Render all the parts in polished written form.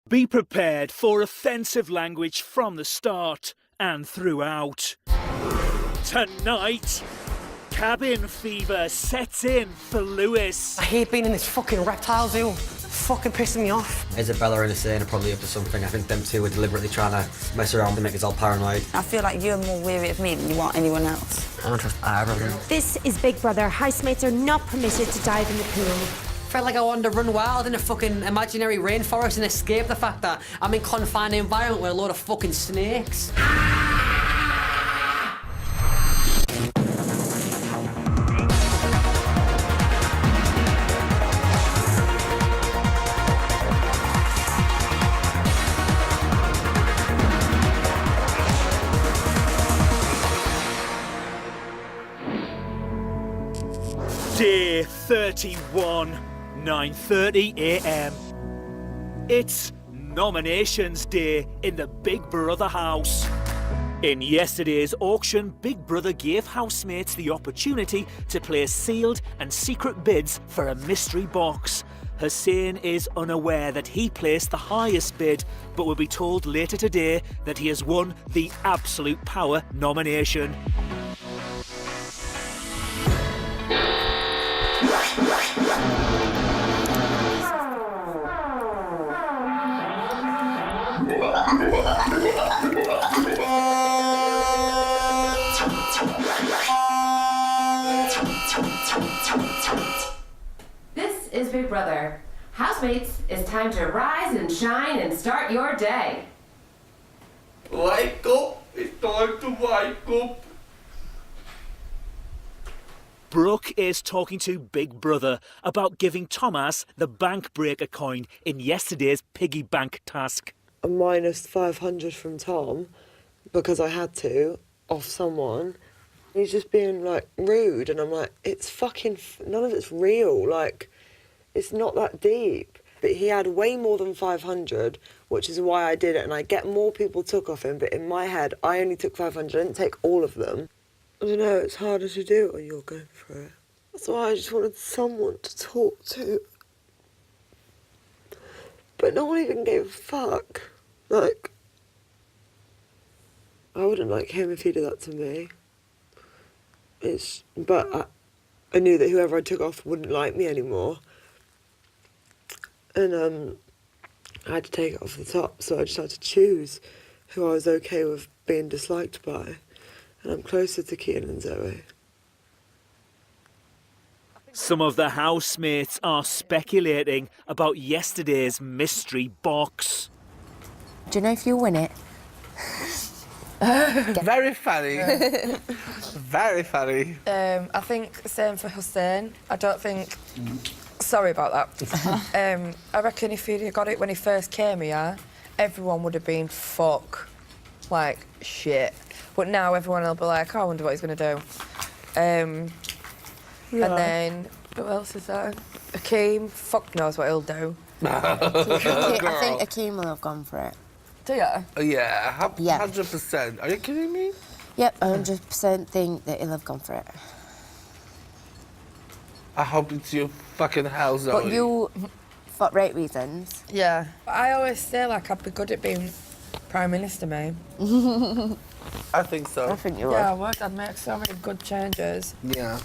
Be prepared for offensive language from the start and throughout. Tonight, cabin fever sets in for Lewis. I hate being in this fucking reptile zoo. Fucking pissing me off. Isabella and Hussein are probably up to something. I think them two are deliberately trying to mess around and make us all paranoid. I feel like you're more weary of me than you are anyone else. I don't trust either of them. This is Big Brother. Housemates are not permitted to dive in the pool. Felt like I wanted to run wild in a fucking imaginary rainforest and escape the fact that I'm in confined environment with a load of fucking snakes. Day 31, 9:30 a.m. It's nominations day in the Big Brother house. In yesterday's auction, Big Brother gave housemates the opportunity to place sealed and secret bids for a mystery box. Hussein is unaware that he placed the highest bid, but will be told later today that he has won the Absolute Power nomination. This is Big Brother. Housemates, it's time to rise and shine and start your day. Wake up! It's time to wake up! Brooke is talking to Big Brother about giving Thomas the bank breaker coin in yesterday's piggy bank task. A minus 500 from Tom, because I had to, off someone. He's just being, like, rude, and I'm like, it's fucking, none of it's real, like, it's not that deep. But he had way more than 500, which is why I did it, and I get more people took off him, but in my head, I only took 500, I didn't take all of them. I don't know, it's harder to do when you're going for it. That's why I just wanted someone to talk to. But no one even gave a fuck. Like, I wouldn't like him if he did that to me. But I knew that whoever I took off wouldn't like me anymore. And I had to take it off the top, so I just had to choose who I was okay with being disliked by. And I'm closer to Keaton and Zoe. Some of the housemates are speculating about yesterday's mystery box. Do you know if you'll win it? Very funny. Very funny. I think same for Hussein. I don't think... Sorry about that. I reckon if he'd got it when he first came here, everyone would have been like shit. But now everyone will be like, oh, I wonder what he's going to do. And then, who else is there? Akeem, fuck knows what he'll do. I think Akeem will have gone for it. Do you? Yeah, 100%. Are you kidding me? Yep, 100% think that he'll have gone for it. I hope it's your fucking house, Zoe. But you, for right reasons. Yeah. I always say, like, I'd be good at being Prime Minister, mate. I think so. I think you would. Yeah, I would. I'd make so many good changes. Yeah.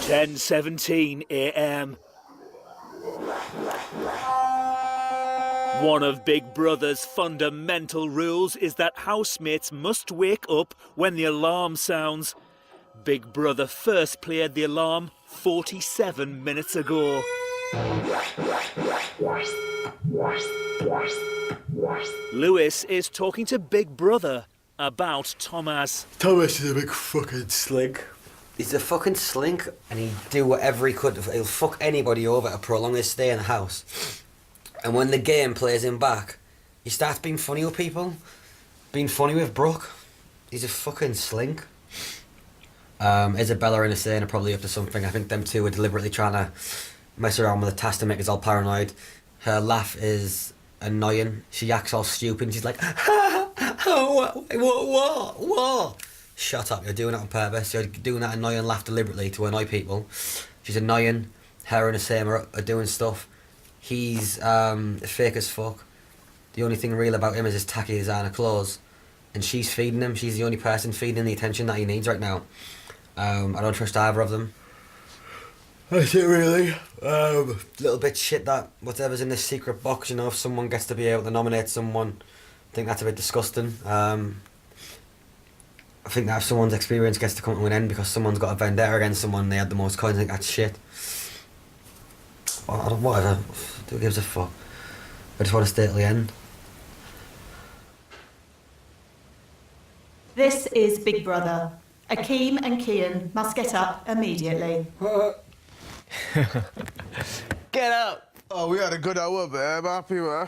Ten 17 a.m. One of Big Brother's fundamental rules is that housemates must wake up when the alarm sounds. Big Brother first played the alarm 47 minutes ago. Lewis is talking to Big Brother about Thomas. Thomas is a big fucking slink. He's a fucking slink, and he'd do whatever he could. He'll fuck anybody over to prolong his stay in the house. And when the game plays him back, he starts being funny with people. Being funny with Brooke. He's a fucking slink. Isabella and Hussein are probably up to something. I think them two are deliberately trying to mess around with a task to make us all paranoid. Her laugh is annoying. She acts all stupid. She's like, what? Shut up, you're doing it on purpose. You're doing that annoying laugh deliberately to annoy people. She's annoying. Her and Hussein are doing stuff. He's fake as fuck. The only thing real about him is his tacky designer clothes. And she's feeding him. She's the only person feeding him the attention that he needs right now. I don't trust either of them. That's it, really. Little bit shit that whatever's in this secret box, you know, if someone gets to be able to nominate someone, I think that's a bit disgusting. I think that if someone's experience gets to come to an end because someone's got a vendetta against someone, they had the most coins, I think that's shit. Whatever. Who gives a fuck? I just want to stay till the end. This is Big Brother. Akeem and Kian must get up immediately. Get up! Oh, we had a good hour, babe. Happy, man.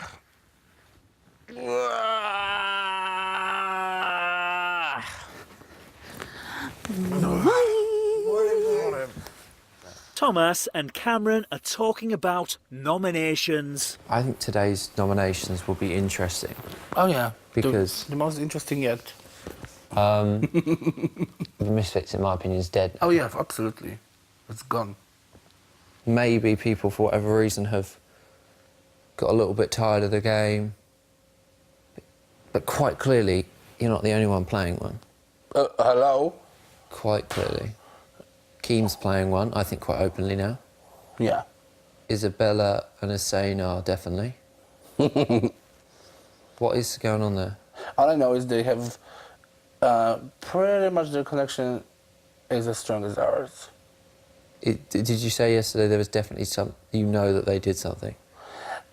Thomas and Cameron are talking about nominations. I think today's nominations will be interesting. Oh, yeah. Because... The most interesting yet. The Misfits, in my opinion, is dead. Oh, yeah, absolutely. It's gone. Maybe people, for whatever reason, have got a little bit tired of the game. But quite clearly, you're not the only one playing one. Hello? Quite clearly. Keem's playing one, I think quite openly now. Yeah. Isabella and Hussein are definitely. What is going on there? All I know is they have pretty much their connection is as strong as ours. Did you say yesterday there was definitely some... You know that they did something?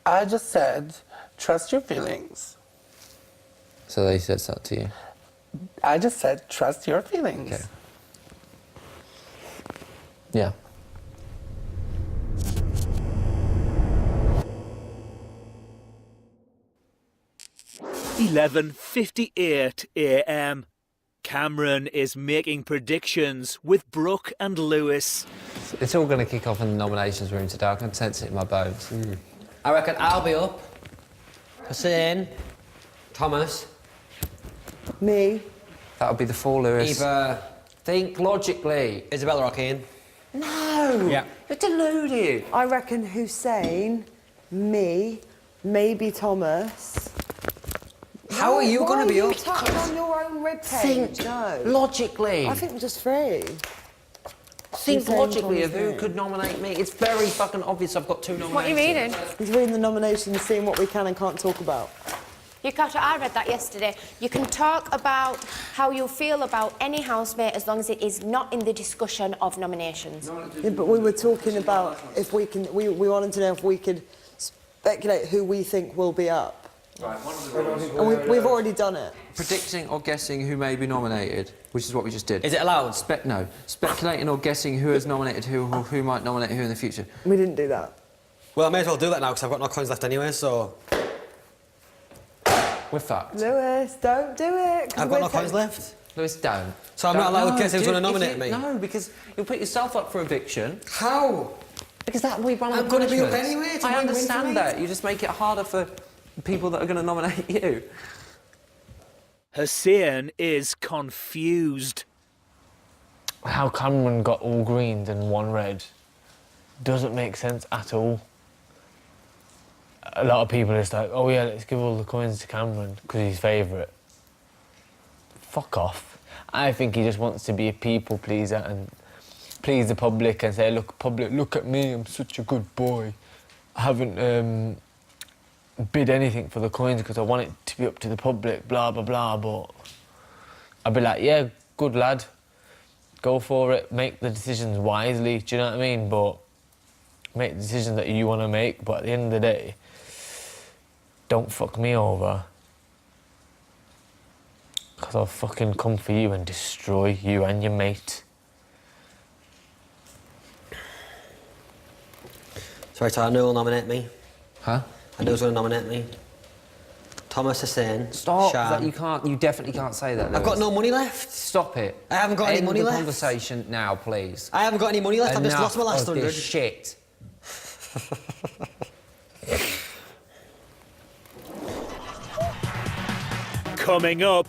I just said, trust your feelings. So they said something to you? I just said, trust your feelings. Okay. Yeah. $11:58 a.m. Cameron is making predictions with Brooke and Lewis. It's all going to kick off in the nominations room today. I can sense it in my bones. I reckon I'll be up. Hussein. Thomas. Me. That'll be the four, Lewis. Either think logically. Isabella or Kean. No! Yeah. You're deluded. I reckon Hussein, me, maybe Thomas. How are you going to be Why are up? you tapping on your own ribcage? Think No. logically. I think just three. Think Hussein, logically of Thomas, who me. could nominate me. It's very fucking obvious I've got two nominations. What are you reading? He's reading the nominations, seeing what we can and can't talk about. Yukata, I read that yesterday. You can talk about how you feel about any housemate as long as it is not in the discussion of nominations. Yeah, but we were talking about if we can. We wanted to know if we could speculate who we think will be up. Right, And we've already done it. Predicting or guessing who may be nominated, which is what we just did. Is it allowed? No. Speculating or guessing who has nominated who or who might nominate who in the future. We didn't do that. Well, I may as well do that now because I've got no coins left anyway, so... We're fucked. Lewis, don't do it. I've got no coins left. Lewis, don't. So I'm not allowed to guess who's dude, going to nominate me? No, because you'll put yourself up for eviction. How? Because that will be one of the I'm going to be up punishments. anyway. It's a I win-win for understand me. that. You just make it harder for people that are going to nominate you. Hussein is confused. How Cameron got all greens and one red doesn't make sense at all. A lot of people are just like, oh yeah, let's give all the coins to Cameron because he's favourite. Fuck off. I think he just wants to be a people pleaser and please the public and say, look, public, look at me, I'm such a good boy. I haven't bid anything for the coins because I want it to be up to the public, blah, blah, blah, but I'd be like, yeah, good lad, go for it, make the decisions wisely, do you know what I mean? But make the decisions that you want to make, but at the end of the day, don't fuck me over. Because I'll fucking come for you and destroy you and your mate. Sorry, so I know who'll nominate me. Huh? I know who's going to nominate me. Thomas, Hussein, Stop, Sham. that you can't, you definitely can't say that, Lewis. I've got no money left. Stop it. I haven't got any money End the left. conversation now, please. I haven't got any money left. I've just Enough lost my last of 100. this shit. Coming up,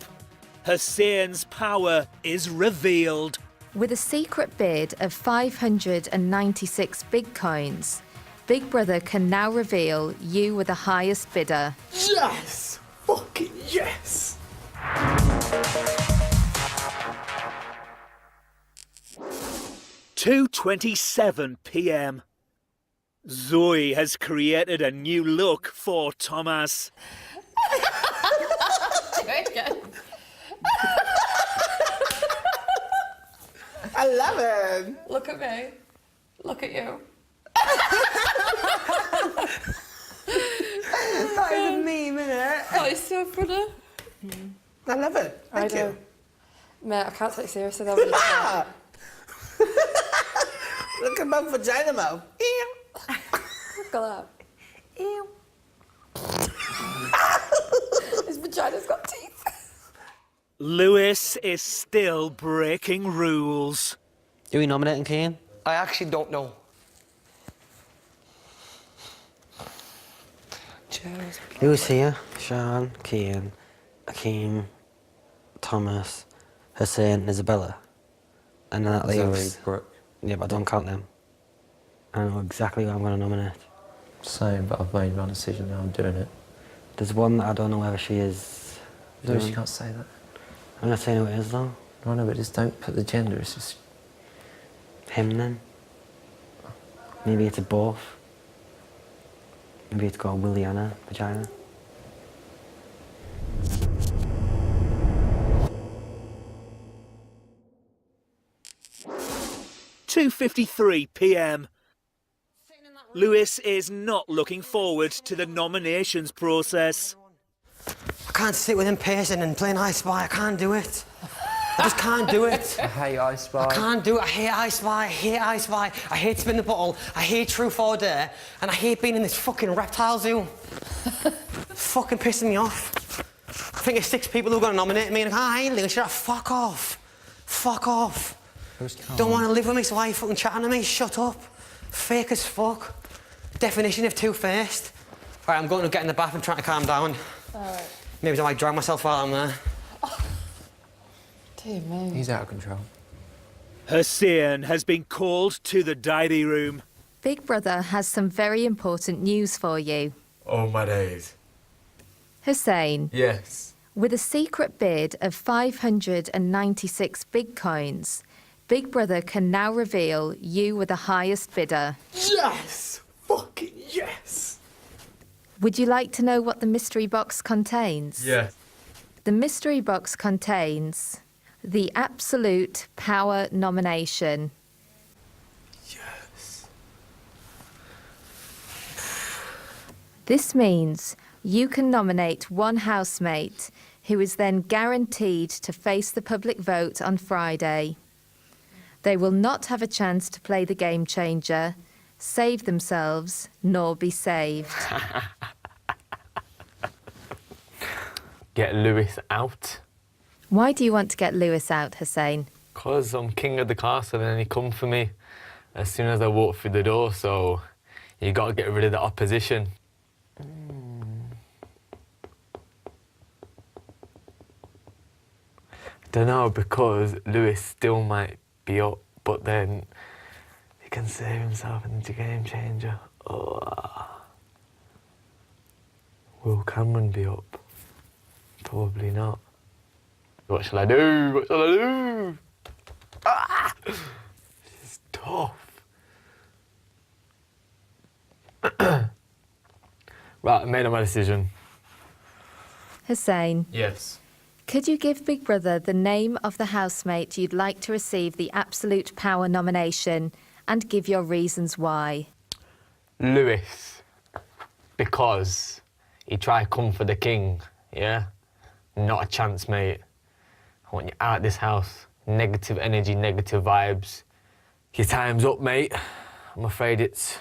Hussein's power is revealed. With a secret bid of 596 big coins, Big Brother can now reveal you were the highest bidder. Yes! Fucking yes! 2:27 p.m. Zoe has created a new look for Thomas. Do it again. I love it. Look at me. Look at you. That is a meme, innit? Oh, it's so funny. I love it. Thank you. Mate, I can't take it seriously though. When Look at my vagina mouth. Look at that. Ew. His vagina's got teeth. Lewis is still breaking rules. Are we nominating Cian? I actually don't know. Cheers. Who's here? Sean, Cian, Akeem, Thomas, Hussein, and Isabella. And then that leaves... Brooke. Yeah, but I don't count them. I know exactly who I'm going to nominate. Same, but I've made my decision now, I'm doing it. There's one that I don't know whether she is... Lewis, you can't say that. I'm not saying who it is, though. No, no, but just don't put the gender, it's just... Him, then. Maybe it's a both. Maybe it's got a Williana vagina. $2:53 p.m. Lewis is not looking forward to the nominations process. I can't sit with him pacing and playing I Spy. I can't do it. I just can't do it. I hate I Spy. I can't do it. I hate I Spy. I hate I Spy. I hate spin the bottle. I hate Truth or Dare. And I hate being in this fucking reptile zoo. It's fucking pissing me off. I think there's 6 people who are going to nominate me and I ain't Lewis. Fuck off. Fuck off. Don't want to live with me, so why are you fucking chatting to me? Shut up. Fake as fuck. Definition of two-faced. Right, I'm going to get in the bath and try to calm down. Alright. Maybe I might drag myself while I'm there. Dear me. He's out of control. Hussein has been called to the diary room. Big Brother has some very important news for you. Oh my days. Hussein, Yes. with a secret bid of 596 big coins, Big Brother can now reveal you were the highest bidder. Yes! Fucking yes! Would you like to know what the mystery box contains? Yes. The mystery box contains the absolute power nomination. Yes. This means you can nominate one housemate who is then guaranteed to face the public vote on Friday. They will not have a chance to play the game changer, save themselves, nor be saved. Get Lewis out. Why do you want to get Lewis out, Hussein? Because I'm king of the castle and he come for me as soon as I walk through the door, so you got to get rid of the opposition. Don't know, because Lewis still might be up, but then he can save himself in the game changer. Oh. Will Cameron be up? Probably not. What shall I do? What shall I do? Ah! This is tough. Right, I made up my decision. Hussein, Yes. could you give Big Brother the name of the housemate you'd like to receive the absolute power nomination and give your reasons why? Lewis. Because he tried to come for the king, yeah? Not a chance, mate. I want you out of this house. Negative energy, negative vibes. Your time's up, mate. I'm afraid it's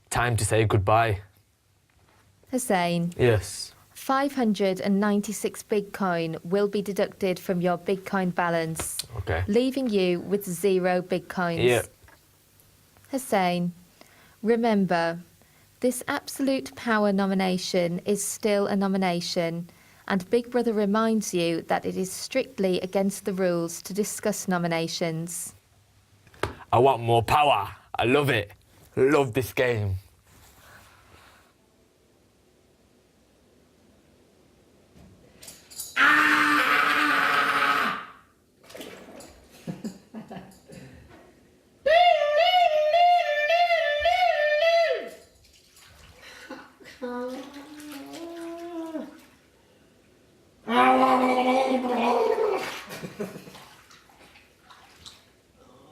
time to say goodbye. Hussein, Yes. 596 big coin will be deducted from your big coin balance, Okay. leaving you with 0 big coins. Yeah. Hussein, remember, this absolute power nomination is still a nomination, and Big Brother reminds you that it is strictly against the rules to discuss nominations. I want more power. I love it. Love this game.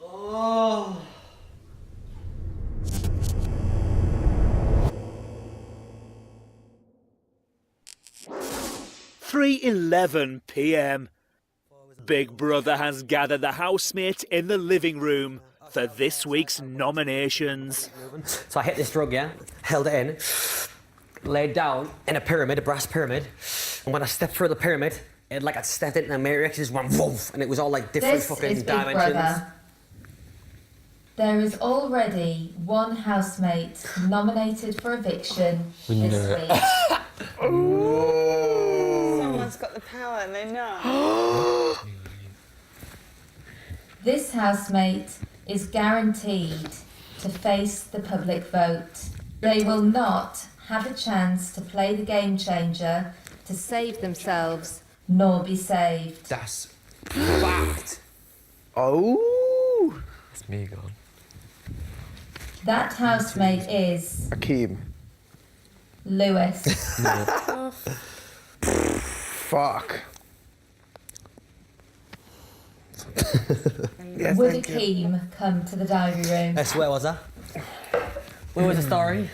Oh. 3:11 p.m. Big Brother has gathered the housemates in the living room for this week's nominations. So I hit this drug, yeah, held it in, laid down in a pyramid, a brass pyramid, and when I stepped through the pyramid, it like I stepped into the matrix, it just went woof, and it was all like different This fucking is Big dimensions. Brother. There is already one housemate nominated for eviction this week. Someone's got the power and they know. This housemate is guaranteed to face the public vote. They will not have a chance to play the game changer to save themselves nor be saved. That's fact. Oh. It's me gone. That housemate is Akeem. Lewis. Fuck. Yes, Would thank you. Akeem come to the diary room? Yes, where was I? Where was the story?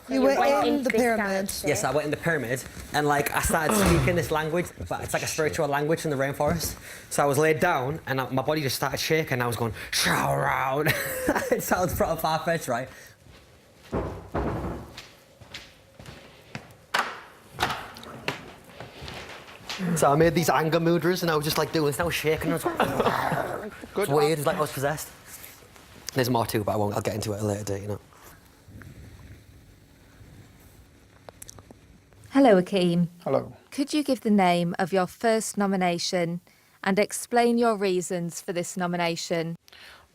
You were in the pyramid. Yes, I went in the pyramid and like I started speaking this language, but it's like a spiritual language from the rainforest. So I was laid down and my body just started shaking and I was going, shout around. It sounds proper far-fetched, right? So I made these anger mudras and I was just like doing this, and I was shaking and I was like, it's weird, it was like I was possessed. There's more too, but I'll get into it at a later date, you know. Hello, Akeem. Hello. Could you give the name of your first nomination and explain your reasons for this nomination?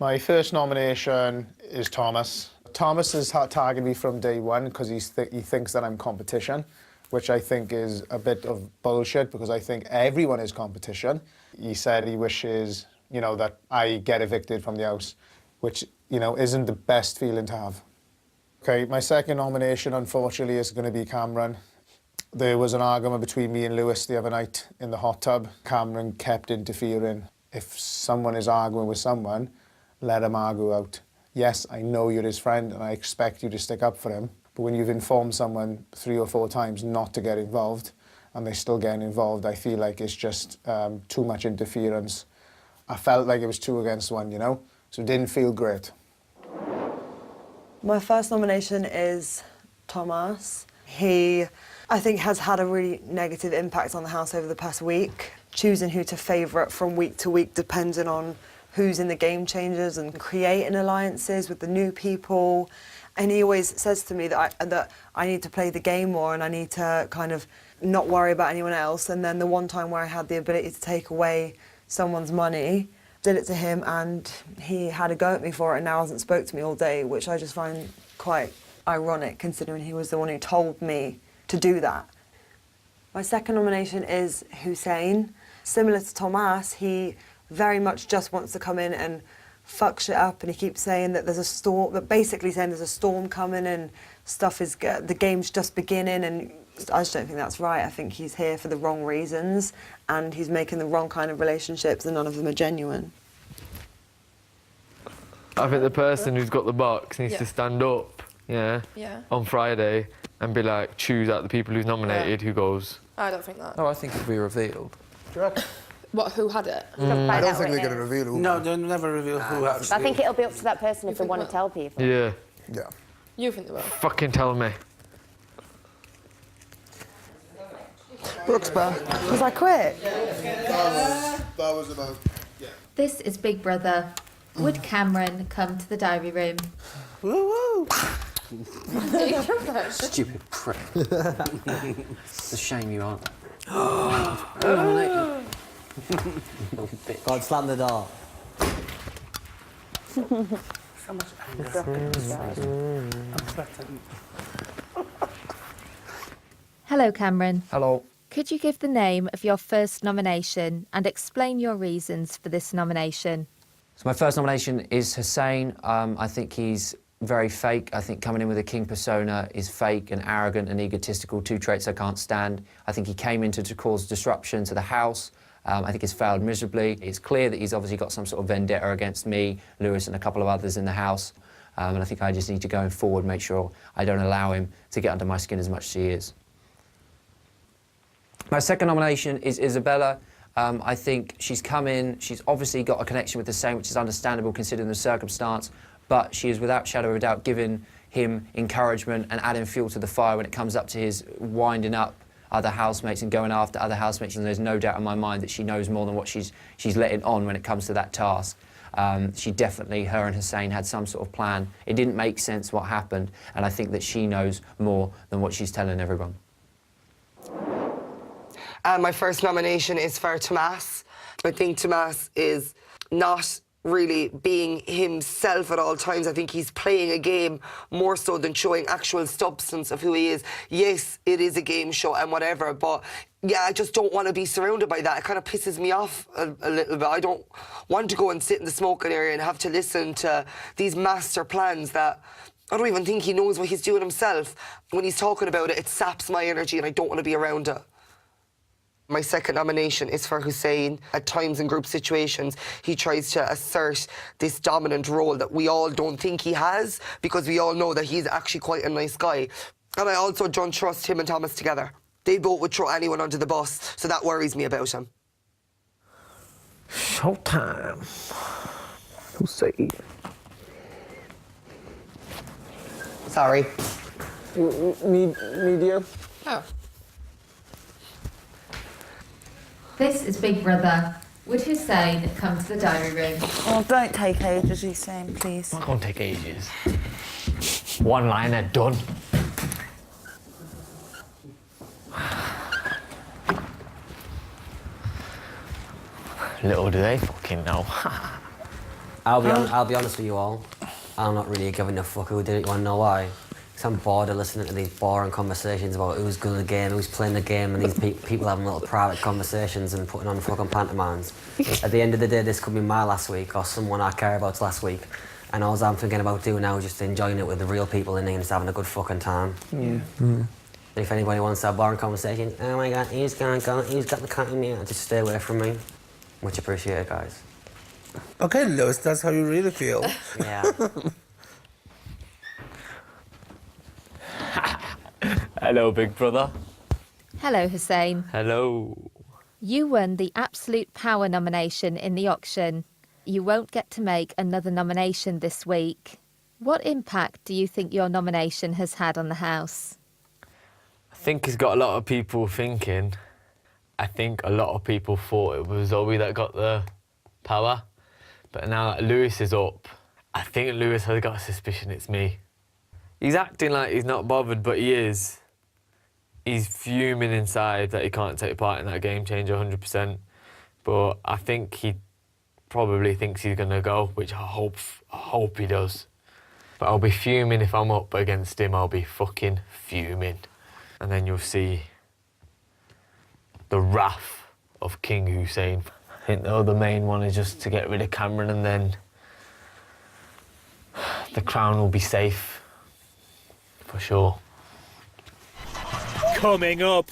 My first nomination is Thomas. Thomas has targeted me from day one because he thinks that I'm competition, which I think is a bit of bullshit because I think everyone is competition. He said he wishes, you know, that I get evicted from the house, which, you know, isn't the best feeling to have. Okay, my second nomination, unfortunately, is going to be Cameron. There was an argument between me and Lewis the other night in the hot tub. Cameron kept interfering. If someone is arguing with someone, let him argue out. Yes, I know you're his friend and I expect you to stick up for him, but when you've informed someone 3 or 4 times not to get involved and they're still getting involved, I feel like it's just too much interference. I felt like it was 2 against 1, you know? So it didn't feel great. My first nomination is Thomas. He, I think, has had a really negative impact on the house over the past week. Choosing who to favourite from week to week depending on who's in the game changers and creating alliances with the new people. And he always says to me that I need to play the game more and I need to kind of not worry about anyone else. And then the one time where I had the ability to take away someone's money, did it to him and he had a go at me for it and now hasn't spoke to me all day, which I just find quite ironic considering he was the one who told me to do that. My second nomination is Hussein. Similar to Thomas, he very much just wants to come in and fuck shit up, and he keeps saying that there's a storm, but basically saying there's a storm coming and stuff is, the game's just beginning, and I just don't think that's right. I think he's here for the wrong reasons and he's making the wrong kind of relationships and none of them are genuine. I think the person who's got the box needs to stand up, on Friday and be like, choose out the people who's nominated, who goes. I don't think that. No, I think it'll be revealed. What, who had it? I don't think they're going to reveal who. No, they'll never reveal who actually. I think it'll be up to that person if they want to tell people. Yeah. Yeah. You think they will? Fucking tell me. Brooke's back. Was I quick? That was about... This is Big Brother. Would Cameron come to the diary room? Woo woo! Stupid prick. It's a shame you aren't. God, slam the door. So much anger. Hello, Cameron. Hello. Could you give the name of your first nomination and explain your reasons for this nomination? So my first nomination is Hussein. I think he's very fake. I think coming in with a king persona is fake and arrogant and egotistical, 2 traits I can't stand. I think he came in to cause disruption to the house. I think he's failed miserably. It's clear that he's obviously got some sort of vendetta against me, Lewis and a couple of others in the house. And I think I just need to, going forward, make sure I don't allow him to get under my skin as much as he is. My second nomination is Isabella. I think she's come in, she's obviously got a connection with Hussein, which is understandable considering the circumstance, but she is without shadow of a doubt giving him encouragement and adding fuel to the fire when it comes up to his winding up other housemates and going after other housemates, and there's no doubt in my mind that she knows more than what she's letting on when it comes to that task. She definitely, her and Hussein had some sort of plan. It didn't make sense what happened, and I think that she knows more than what she's telling everyone. My first nomination is for Tomas. I think Tomas is not really being himself at all times. I think he's playing a game more so than showing actual substance of who he is. Yes, it is a game show and whatever, but yeah, I just don't want to be surrounded by that. It kind of pisses me off a little bit. I don't want to go and sit in the smoking area and have to listen to these master plans that I don't even think he knows what he's doing himself. When he's talking about it, it saps my energy and I don't want to be around it. My second nomination is for Hussein. At times in group situations, he tries to assert this dominant role that we all don't think he has, because we all know that he's actually quite a nice guy. And I also don't trust him and Thomas together. They both would throw anyone under the bus, so that worries me about him. Showtime. Hussein. Sorry. Medium? Oh. This is Big Brother. Would Hussein come to the diary room? Oh, don't take ages, Hussein, please. Not gonna take ages. One liner, done. Little do they fucking know. I'll be honest with you all. I'm not really giving a fuck who did it. You wanna know why? I'm bored of listening to these boring conversations about who's good at the game, who's playing the game, and these people having little private conversations and putting on fucking pantomimes. At the end of the day, this could be my last week or someone I care about's last week, and all I'm thinking about doing now is just enjoying it with the real people in here and just having a good fucking time. Yeah. If anybody wants to have boring conversations, oh my god, who's got the cat in me? Just stay away from me. Much appreciated, guys. Okay, Lewis, that's how you really feel. Yeah. Hello, big brother. Hello, Hussein. Hello. You won the Absolute Power nomination in the auction. You won't get to make another nomination this week. What impact do you think your nomination has had on the house? I think it's got a lot of people thinking. I think a lot of people thought it was Zoe that got the power. But now that Lewis is up, I think Lewis has got a suspicion it's me. He's acting like he's not bothered, but he is. He's fuming inside that he can't take part in that game changer 100%. But I think he probably thinks he's going to go, which I hope he does. But I'll be fuming if I'm up against him. I'll be fucking fuming. And then you'll see the wrath of King Hussein. I think the other main one is just to get rid of Cameron, and then the crown will be safe. For sure. Coming up.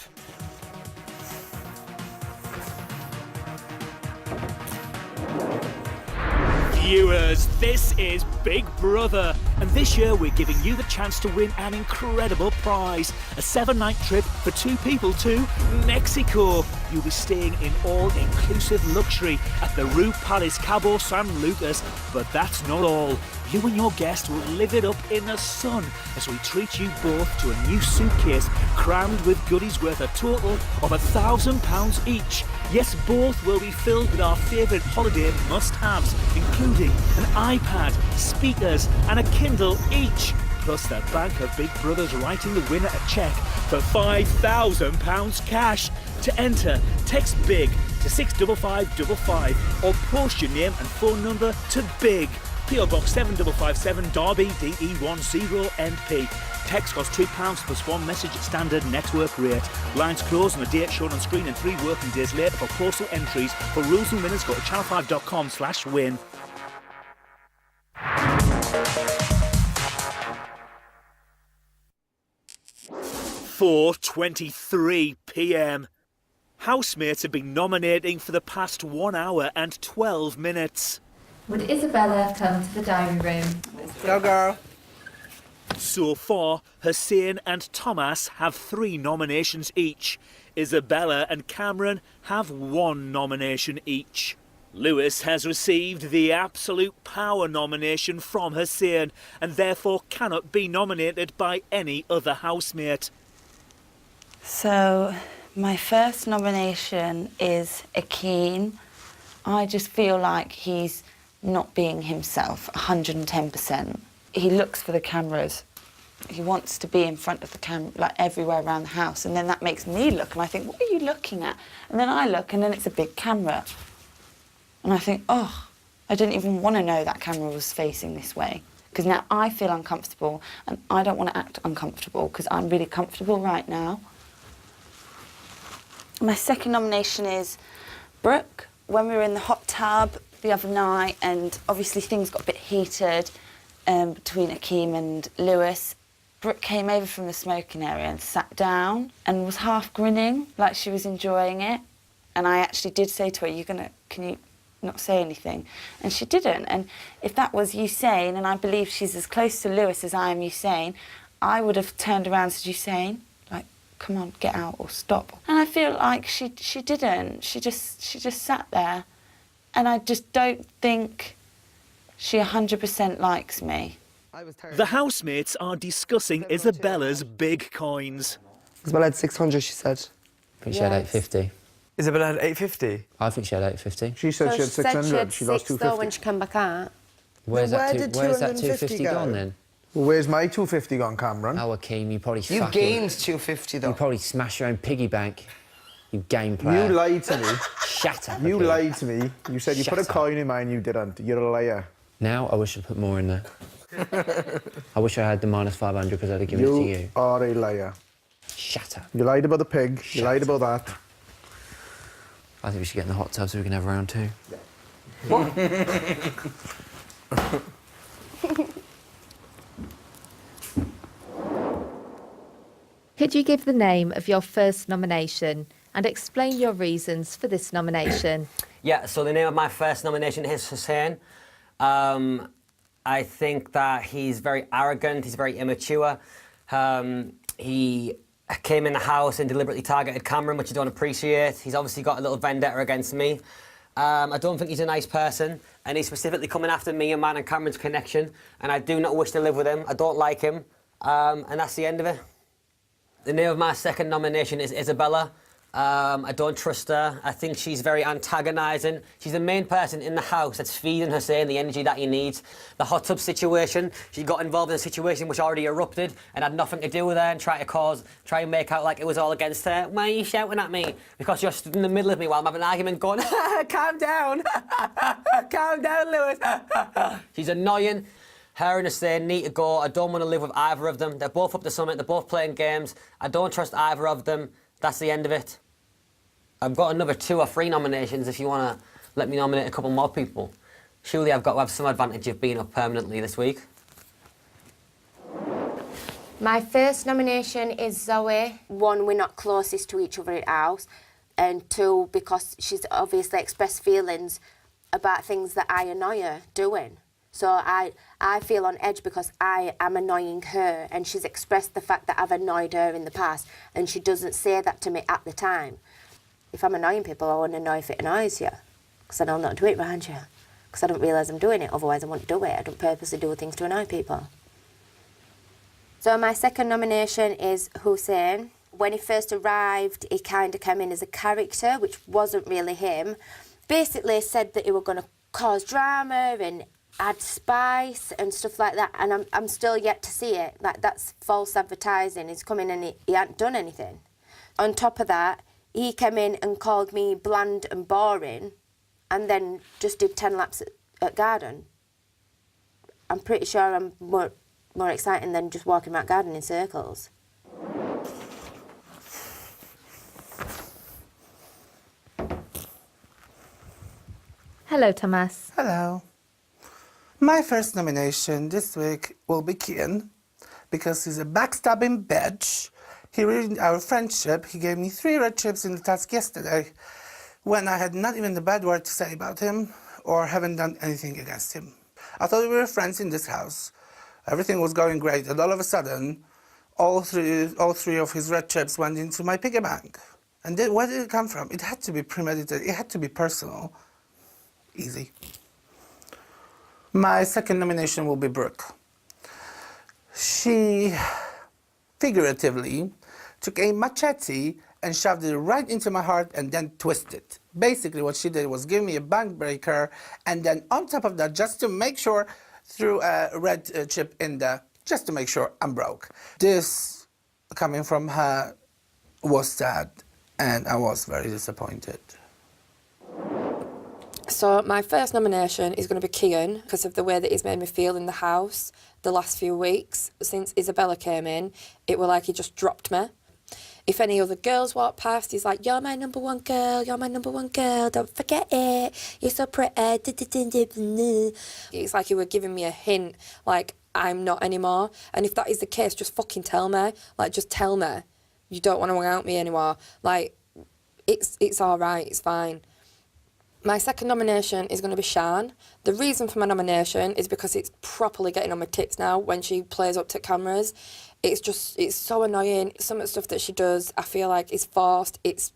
Viewers, this is Big Brother, and this year we're giving you the chance to win an incredible prize, a 7-night trip for 2 people to Mexico. You'll be staying in all-inclusive luxury at the Rue Palace Cabo San Lucas, but that's not all. You and your guest will live it up in the sun as we treat you both to a new suitcase crammed with goodies worth a total of £1,000 each. Yes, both will be filled with our favourite holiday must-haves, including an iPad, speakers and a Kindle each. Plus the Bank of Big Brother's writing the winner a cheque for £5,000 cash. To enter, text BIG to 65555 or post your name and phone number to BIG. PO Box 7557 Derby DE10NP. Text costs £2 plus one message at standard network rate. Lines close on the date shown on screen and 3 working days later for postal entries. For rules and winners, go to channel5.com/win. 4:23 p.m. Housemates have been nominating for the past 1 hour and 12 minutes. Would Isabella come to the diary room? Go, girl. So far, Hussein and Thomas have 3 nominations each. Isabella and Cameron have 1 nomination each. Lewis has received the absolute power nomination from Hussein and therefore cannot be nominated by any other housemate. So, my first nomination is Akeem. I just feel like he's not being himself, 110%. He looks for the cameras. He wants to be in front of the camera, like everywhere around the house, and then that makes me look, and I think, what are you looking at? And then I look, and then it's a big camera. And I think, oh, I didn't even want to know that camera was facing this way. Because now I feel uncomfortable, and I don't want to act uncomfortable, because I'm really comfortable right now. My second nomination is Brooke. When we were in the hot tub the other night, and obviously things got a bit heated between Akeem and Lewis, Brooke came over from the smoking area and sat down and was half grinning, like she was enjoying it. And I actually did say to her, can you not say anything? And she didn't. And if that was Usain, and I believe she's as close to Lewis as I am Usain, I would have turned around and said, Usain, like, come on, get out or stop. And I feel like she didn't. She just sat there. And I just don't think she 100% likes me. The housemates are discussing Isabella's big coins. Isabella had 600, she said. I think she had 850. Isabella had 850? I think she had 850. She said she had 600. She lost 250. When she came back out. Where's Where that did 250 go? gone then? Well, where's my 250 gone, Cameron? Oh, Akeem, you probably You gained 250 though. You probably smashed your own piggy bank. You game player. You lied to me. Shut up. You Akeem. lied to me. You said you Shut put a up. coin in mine, you didn't. You're a liar. Now I wish I'd put more in there. I wish I had the minus 500 because I'd have given it to you. You are a liar. Shut up. You lied about the pig. You lied about that. I think we should get in the hot tub so we can have round 2. What? Could you give the name of your first nomination and explain your reasons for this nomination? Yeah, so the name of my first nomination is Hussein. I think that he's very arrogant, he's very immature. He came in the house and deliberately targeted Cameron, which I don't appreciate. He's obviously got a little vendetta against me. I don't think he's a nice person, and he's specifically coming after me and mine and Cameron's connection, and I do not wish to live with him. I don't like him, and that's the end of it. The name of my second nomination is Isabella. I don't trust her. I think she's very antagonising. She's the main person in the house that's feeding Hussein the energy that he needs. The hot tub situation, she got involved in a situation which already erupted and had nothing to do with her and try and make out like it was all against her. Why are you shouting at me? Because you're stood in the middle of me while I'm having an argument going, calm down, calm down, Lewis. She's annoying. Her and Hussein need to go. I don't want to live with either of them. They're both up to something. They're both playing games. I don't trust either of them. That's the end of it. I've got another 2 or 3 nominations if you want to let me nominate a couple more people. Surely I've got to have some advantage of being up permanently this week. My first nomination is Zoe. 1, we're not closest to each other at house. And 2, because she's obviously expressed feelings about things that I annoy her doing. So I feel on edge because I am annoying her, and she's expressed the fact that I've annoyed her in the past, and she doesn't say that to me at the time. If I'm annoying people, I want to know if it annoys you, because then I'll not do it around you, because I don't realise I'm doing it, otherwise I won't do it. I don't purposely do things to annoy people. So my second nomination is Hussein. When he first arrived, he kind of came in as a character, which wasn't really him. Basically said that he was going to cause drama and add spice and stuff like that, and I'm still yet to see it. Like, that's false advertising. He's come in and he hasn't done anything. On top of that, he came in and called me bland and boring and then just did 10 laps at garden. I'm pretty sure I'm more exciting than just walking around garden in circles. Hello, Thomas. Hello. My first nomination this week will be Kian, because he's a backstabbing bitch. He ruined our friendship. He gave me 3 red chips in the task yesterday when I had not even a bad word to say about him or haven't done anything against him. I thought we were friends in this house. Everything was going great, and all of a sudden, all three of his red chips went into my piggy bank. And then, where did it come from? It had to be premeditated. It had to be personal. Easy. My second nomination will be Brooke. She figuratively took a machete and shoved it right into my heart and then twisted it. Basically what she did was give me a bank breaker and then on top of that, just to make sure, threw a red chip in there, just to make sure I'm broke. This, coming from her, was sad and I was very disappointed. So my first nomination is going to be Kian because of the way that he's made me feel in the house the last few weeks. Since Isabella came in, it were like he just dropped me. If any other girls walk past, he's like, you're my number one girl, you're my number one girl, don't forget it, you're so pretty. It's like he were giving me a hint, like, I'm not anymore. And if that is the case, just fucking tell me. Like, just tell me you don't want to hang out with me anymore. Like, it's all right, it's fine. My second nomination is going to be Shan. The reason for my nomination is because it's properly getting on my tits now when she plays up to cameras. It's so annoying. Some of the stuff that she does, I feel like is forced, it's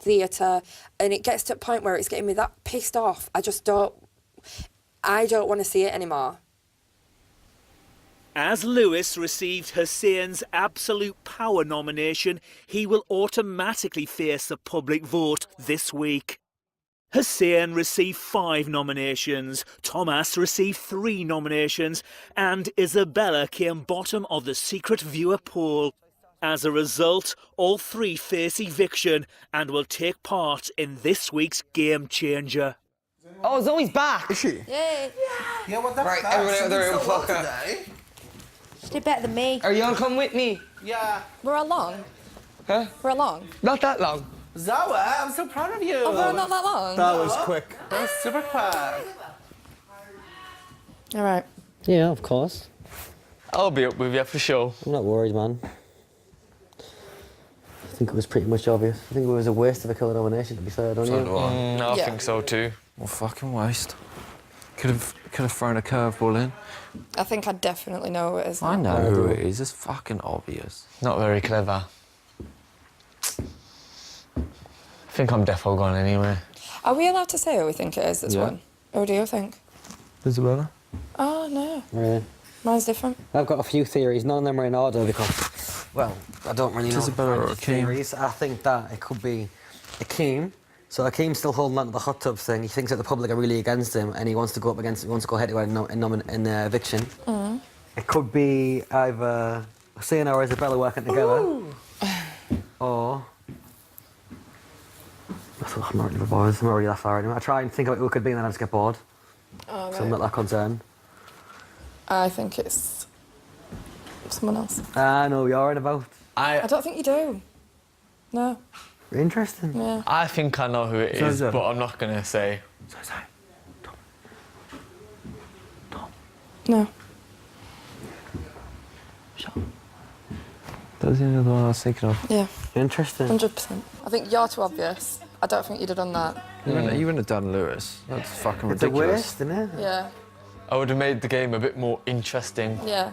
theatre, and it gets to a point where it's getting me that pissed off. I don't want to see it anymore. As Lewis received Hussein's Absolute Power nomination, he will automatically face the public vote this week. Hussein received 5 nominations, Thomas received 3 nominations, and Isabella came bottom of the secret viewer poll. As a result, all 3 face eviction and will take part in this week's Game Changer. Oh, Zoe's back! Is she? Yay! Yeah, well, that's right, that. everybody out there, so fuck well up. today. She did better than me. Are you gonna come with me? Yeah. We're along. Huh? We're along. Not that long. Zoe, I'm so proud of you. Oh, we're not that long. That was quick. That was super quick. All right. Yeah, of course. I'll be up with you for sure. I'm not worried, man. I think it was pretty much obvious. I think it was a waste of a killer nomination, to be fair, don't you? I think so too. What fucking waste. Could have thrown a curveball in. I think I definitely know who it is. I know who it is. It's fucking obvious. Not very clever. I think I'm defo gone anyway. Are we allowed to say who we think it is that's won? Who do you think? Isabella? Oh, no. Really? Mine's different. I've got a few theories. None of them are in order because, well, I don't really know. Isabella or Akeem? Theories. I think that it could be Akeem. So Akeem's still holding on to the hot tub thing. He thinks that the public are really against him, and he wants to go up against. He wants to go head to head in the eviction. Mm. It could be either Hussein or Isabella working together, or. I'm not really bored. I'm not really that far anyway. I try and think about who it could be, and then I just get bored. Oh, So I'm not that concerned. I think it's someone else. I know you're in about. I don't think you do. No. Interesting. Yeah. I think I know who it is, but I'm not gonna say. No. That was the only other one I was thinking of. Yeah. Interesting. 100%. I think you're too obvious. I don't think you'd have done that. You wouldn't have done Lewis. That's fucking It's a ridiculous. waste, isn't it? Yeah. I would have made the game a bit more interesting. Yeah.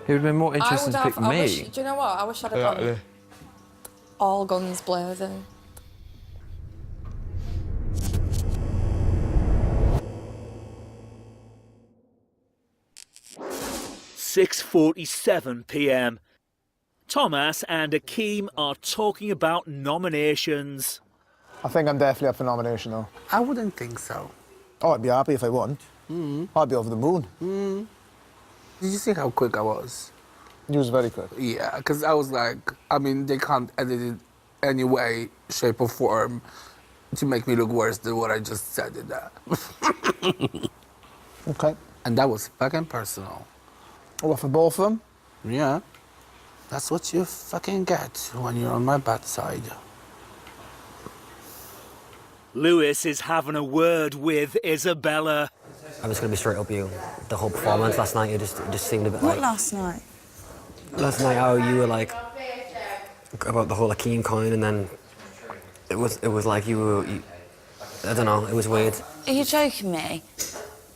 It would have been more interesting to pick I me. wish, do you know what? I wish I'd have gone all guns blazing. (6:47 p.m). Thomas and Akeem are talking about nominations. I think I'm definitely up for nomination, though. I wouldn't think so. Oh, I'd be happy if I won. I'd be over the moon. Did you see how quick I was? You was very quick. Yeah, because I was like, I mean, they can't edit it any way, shape or form to make me look worse than what I just said in that. Okay. And that was fucking personal. Well, for both of them? Yeah. That's what you fucking get when you're on my bad side. Lewis is having a word with Isabella. I'm just going to be straight up with you. The whole performance last night, it just seemed a bit What like... last night? Last night, how you were like... about the whole Akeem coin, and then it was like you were... I don't know, it was weird. Are you joking me?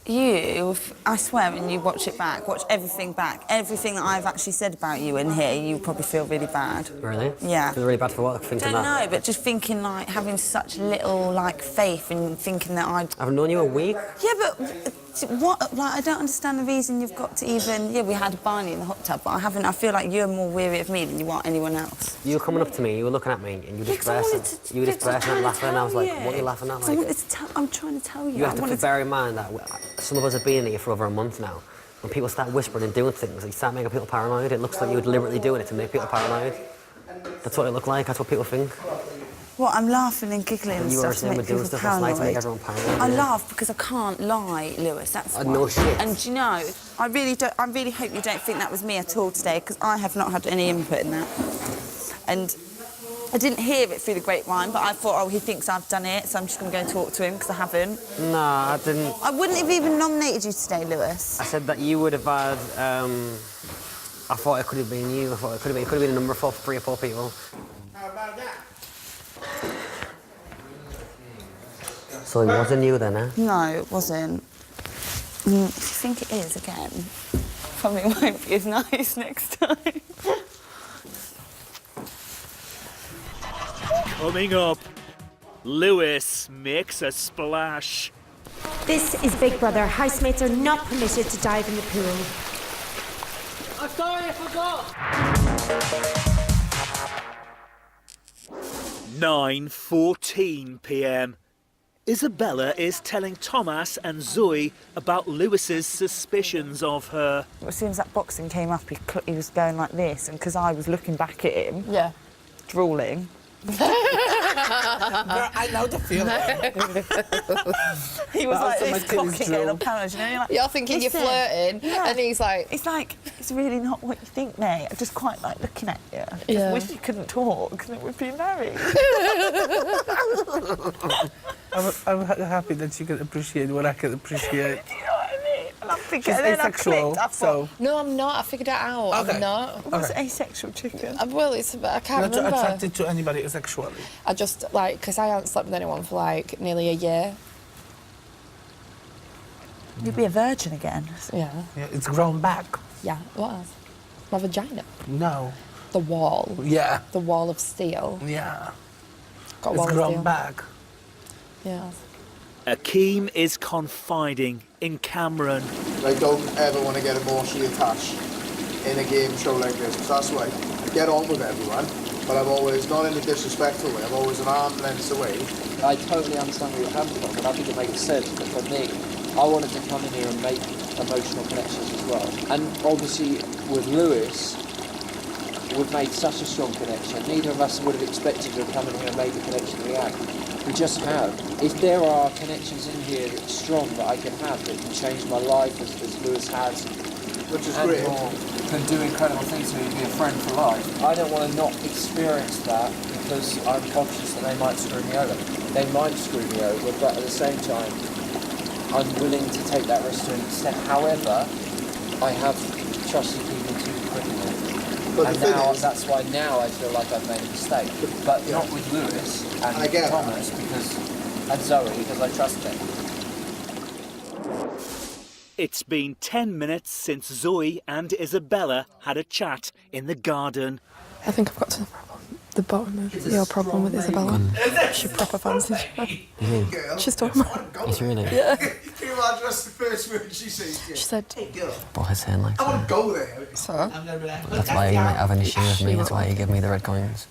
You, I swear, when you watch it back, watch everything back, everything that I've actually said about you in here, you probably feel really bad. Really? Yeah. Feel really bad for what? Thinking Don't that? know, but just thinking, like, having such little, like, faith in thinking that I'd... I've known you a week. Yeah, but what, like, I don't understand the reason you've got to even... Yeah, we had Barney in the hot tub, but I feel like you're more weary of me than you are anyone else. You were coming up to me, you were looking at me, and you were just bursting. You were just bursting and laughing, and I was like, what are you laughing at? Like, I'm trying to tell you. you have to bear in mind that some of us have been here for over a month now. When people start whispering and doing things, they start making people paranoid. It looks like you're deliberately doing it to make people paranoid. That's what it looked like, that's what people think. What, I'm laughing and giggling and You were stuff to saying make we're doing people stuff last night to make paranoid. everyone paranoid. I yeah. laugh because I can't lie, Lewis, that's why. No shit. And you know, I really hope you don't think that was me at all today, because I have not had any input in that. And I didn't hear it through the grapevine, but I thought, oh, he thinks I've done it, so I'm just going to go and talk to him, because I haven't. No, I didn't. I wouldn't have even nominated you today, Lewis. I said that you would have had, I thought it could have been you. I thought it could have been a number of 3 or 4 people. How about that? So it wasn't you then, eh? No, it wasn't. If you think it is, again, probably won't be as nice next time. Coming up, Lewis makes a splash. This is Big Brother. Housemates are not permitted to dive in the pool. I'm sorry, I forgot. 9:14 p.m. Isabella is telling Thomas and Zoe about Lewis's suspicions of her. As soon as that boxing came up, he was going like this, and because I was looking back at him, drooling. I know the feeling. He was like this, cocking it drool. on camera, you know? Like, You're thinking you're flirting, and he's like... It's like, it's really not what you think, mate. I just quite like looking at you. I just wish you couldn't talk, and it would be married. I'm happy that you can appreciate what I can appreciate. You know what I mean? And I'm thinking, She's and then asexual, I so... No, I'm not. I figured it out. Okay. I'm not. What's asexual chicken? Well, it's... I can't Not remember. attracted to anybody sexually. I just, like, because I haven't slept with anyone for, like, nearly a year. You'd be a virgin again. Yeah. Yeah, it's grown back. Yeah, what else? My vagina. No. The wall. Yeah. The wall of steel. Yeah. Got a It's wall of grown steel. back. Yeah. Akeem is confiding in Cameron. I don't ever want to get emotionally attached in a game show like this, because that's why I get on with everyone, but I've always, not in a disrespectful way, I'm always an arm length away. I totally understand where you're coming from, and I think it makes sense, but for me, I wanted to come in here and make emotional connections as well. And obviously, with Lewis, we've made such a strong connection. Neither of us would have expected to have come in here and made the connection we have. We just have. If there are connections in here that's strong that I can have, that can change my life as Lewis has, which is and great, more, can do incredible things to me, be a friend for life, I don't want to not experience that because I'm conscious that they might screw me over. They might screw me over, but at the same time, I'm willing to take that risk to an extent. However, I have trusted people too quickly. And now, that's why now I feel like I've made a mistake. But not with Lewis and Thomas and Zoe, because I trust them. It's been 10 minutes since Zoe and Isabella had a chat in the garden. I think I've got to the bottom of your problem with Isabella. She proper fancies you. She's talking about... It's really? Yeah. Can you imagine that's the first word she says to you? She said... What I saying like I want that. to go there. So? That's why you might have an issue with me. That's why you give me the red coins.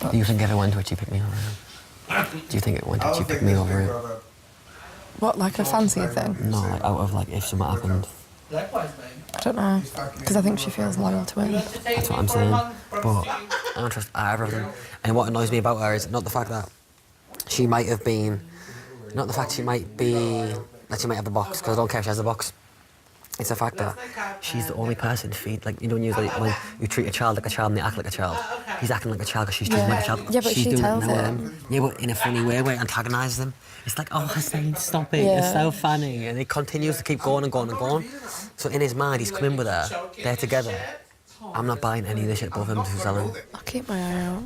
Do you think if it went to it, you pick me over him? Do you think it went to it, you pick me over him? What, like a fancy thing? No, like out of like if something happened. I don't know, because I think she feels loyal to him. That's what I'm saying. But I don't trust either of them. And what annoys me about her is not the fact that she might have been, not the fact she might be, that she might have the box, because I don't care if she has the box. It's the fact that she's the only person to feed, like, you know, when you treat a child like a child and they act like a child. He's acting like a child because she's treating him like a child. Yeah, but she's she doing tells it now with him. Yeah, but in a funny way where it antagonises them. It's like, oh, Hussein, stop it, you're so funny. And it continues to keep going and going and going. So in his mind, he's come in with her, they're together. I'm not buying any of this shit above him to sell him. I'll keep my eye out.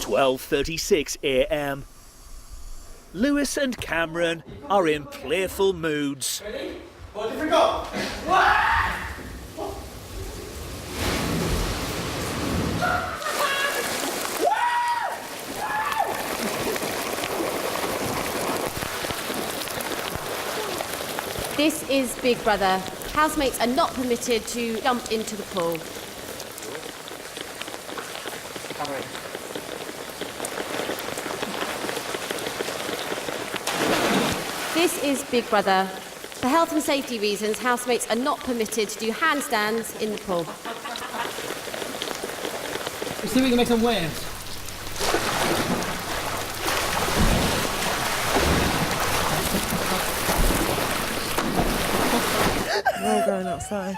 "12:36 a.m. Lewis and Cameron are in playful moods. Ready? What have we got? This is Big Brother. Housemates are not permitted to jump into the pool. This is Big Brother. For health and safety reasons, housemates are not permitted to do handstands in the pool. Let's see if we can make some waves. We're all going outside.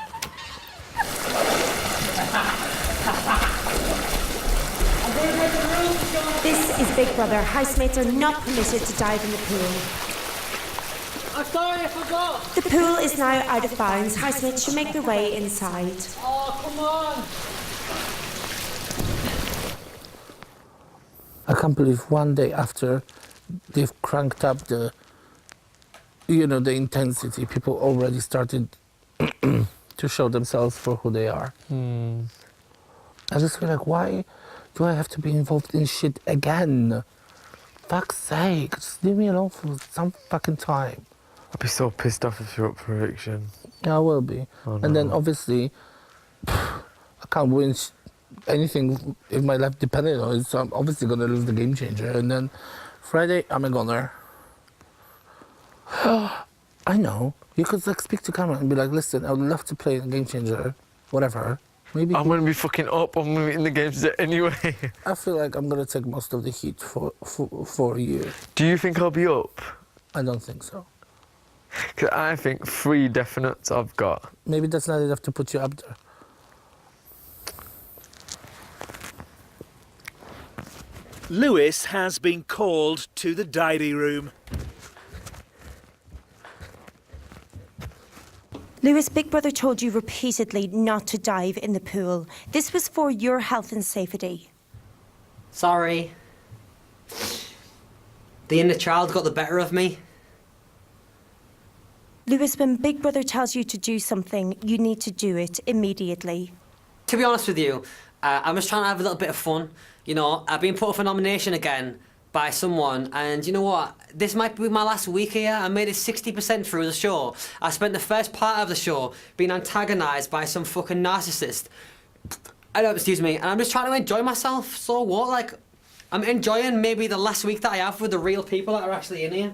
This is Big Brother. Housemates are not permitted to dive in the pool. I'm sorry, I forgot. The pool is now out of bounds. Housemates should make their way inside. Oh, come on. I can't believe one day after they've cranked up the, you know, the intensity, people already started to show themselves for who they are. I just feel like, why do I have to be involved in shit again? Fuck's sake, just leave me alone for some fucking time. I'd be so pissed off if you're up for eviction. Yeah, I will be. Oh, and then no. obviously, I can't win anything if my life depended on it, so I'm obviously gonna lose the game changer. And then Friday, I'm a goner. I know. You could like speak to Cameron and be like, listen, I would love to play a game changer, whatever. Maybe I'm gonna be fucking up. I'm gonna be in the games anyway. I feel like I'm gonna take most of the heat for you. Do you think I'll be up? I don't think so. Because I think 3 definites I've got. Maybe that's not enough to put you up there. Lewis has been called to the diary room. Lewis, Big Brother told you repeatedly not to dive in the pool. This was for your health and safety. Sorry. The inner child got the better of me. Lewis, when Big Brother tells you to do something, you need to do it immediately. To be honest with you, I'm just trying to have a little bit of fun. You know, I've been put up for nomination again by someone, and you know what? This might be my last week here. I made it 60% through the show. I spent the first part of the show being antagonised by some fucking narcissist. Excuse me, and I'm just trying to enjoy myself. So what? Like, I'm enjoying maybe the last week that I have with the real people that are actually in here.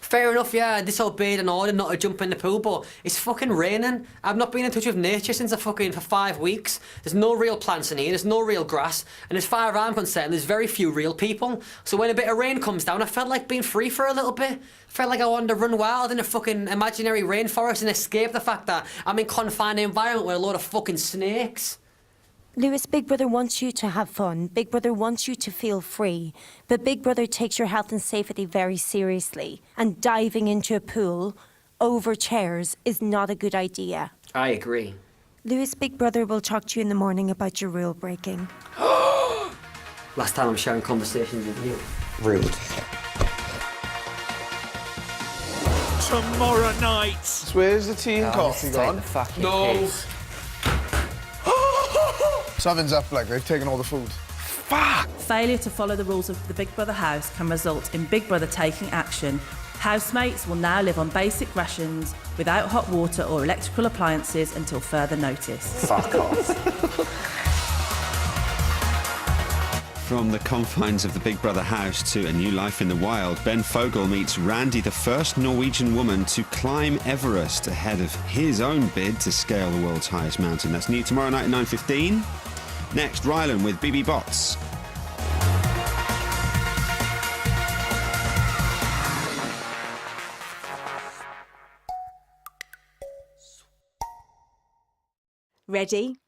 Fair enough, yeah, I disobeyed an order not to jump in the pool, but it's fucking raining. I've not been in touch with nature since for 5 weeks. There's no real plants in here, there's no real grass, and as far as I'm concerned, there's very few real people. So when a bit of rain comes down, I felt like being free for a little bit. I felt like I wanted to run wild in a fucking imaginary rainforest and escape the fact that I'm in a confined environment with a load of fucking snakes. Lewis, Big Brother wants you to have fun. Big Brother wants you to feel free. But Big Brother takes your health and safety very seriously. And diving into a pool over chairs is not a good idea. I agree. Lewis, Big Brother will talk to you in the morning about your rule breaking. Last time I'm sharing conversations with you. Rude. Tomorrow night. So where's the tea and coffee gone? No. Something's up, like they've taken all the food. Fuck! Failure to follow the rules of the Big Brother house can result in Big Brother taking action. Housemates will now live on basic rations without hot water or electrical appliances until further notice. Fuck off. From the confines of the Big Brother house to a new life in the wild, Ben Fogle meets Randy, the first Norwegian woman to climb Everest ahead of his own bid to scale the world's highest mountain. That's new tomorrow night at 9:15. Next, Rylan with BB Bots. Ready?